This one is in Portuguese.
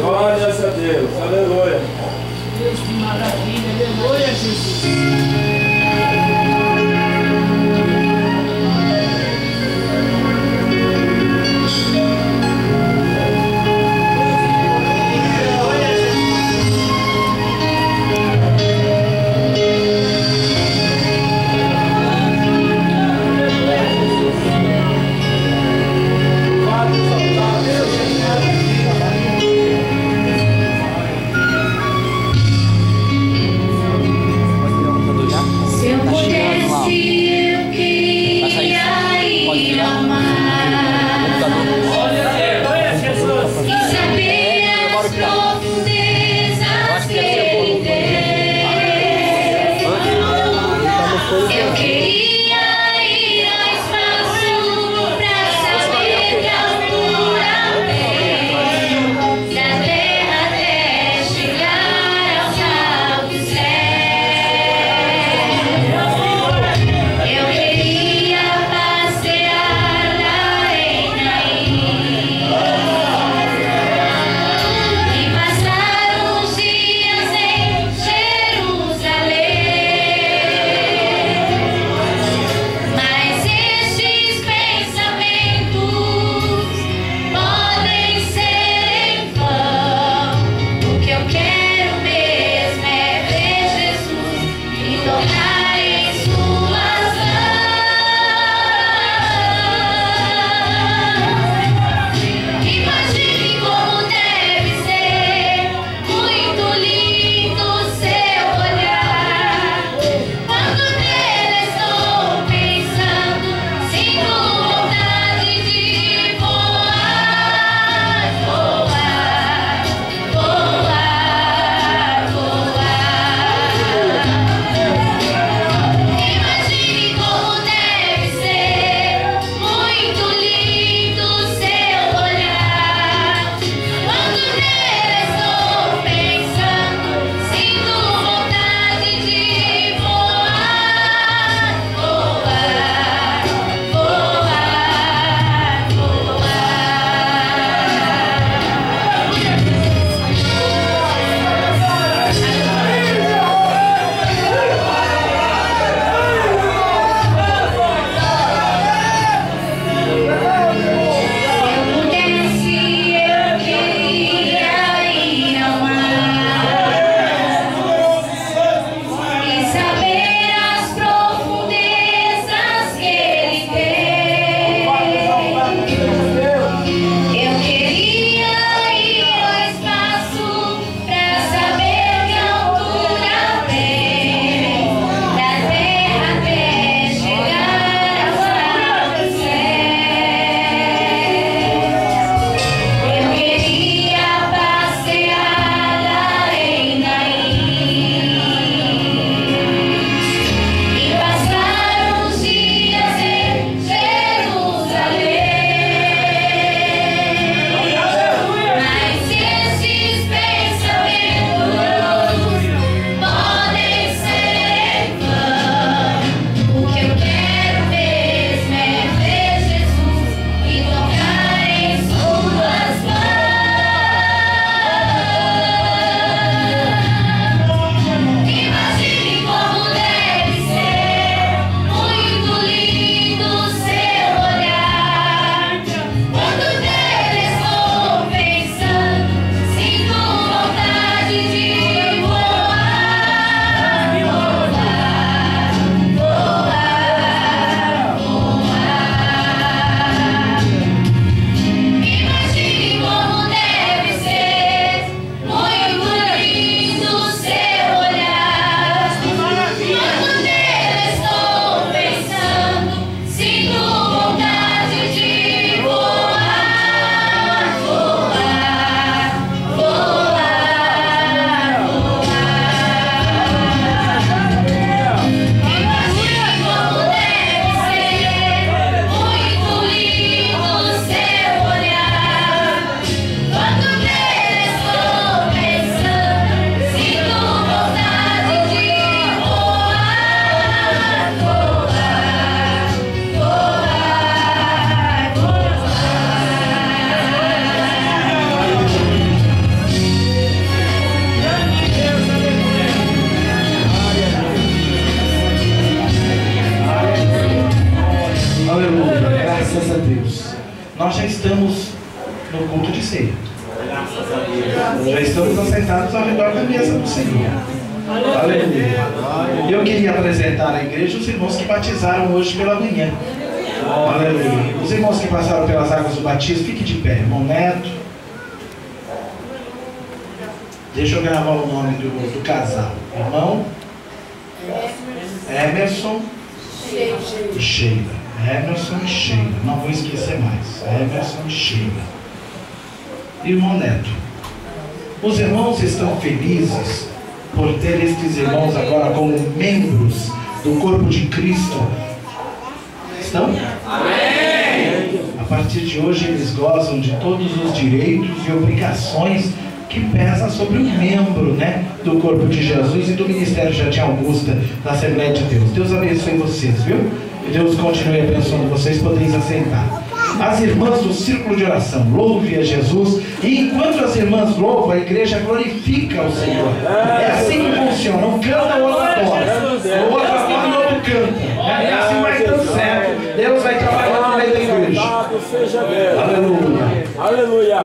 Glórias a Deus, aleluia. Deus, que maravilha, aleluia, Jesus. Eu queria passear Graças a Deus. Nós já estamos no culto de ceia. Já estamos assentados ao redor da mesa do Senhor. Aleluia. Eu queria apresentar à igreja os irmãos que batizaram hoje pela manhã. Aleluia. Os irmãos que passaram pelas águas do batismo, fique de pé. Irmão Neto. Deixa eu gravar o nome do casal. Irmão Emerson e Sheila. Emerson e Sheila. Não vou esquecer mais. Emerson e Sheila. Irmão Neto. Os irmãos estão felizes por ter estes irmãos agora como membros do corpo de Cristo. Estão? Amém! A partir de hoje eles gozam de todos os direitos e obrigações que pesam sobre o membro, né, do corpo de Jesus e do Ministério Jardim Augusta da Assembleia de Deus. Deus abençoe vocês, viu? E Deus continue abençoando vocês, podeis assentar. As irmãs do círculo de oração, louve a Jesus. E enquanto as irmãs louvam, a igreja glorifica o Senhor. É assim que funciona. Um canta, o outro adora. O outro adora e o outro canta. É assim vai dando certo. Deus vai trabalhando no meio da igreja. Aleluia. Aleluia.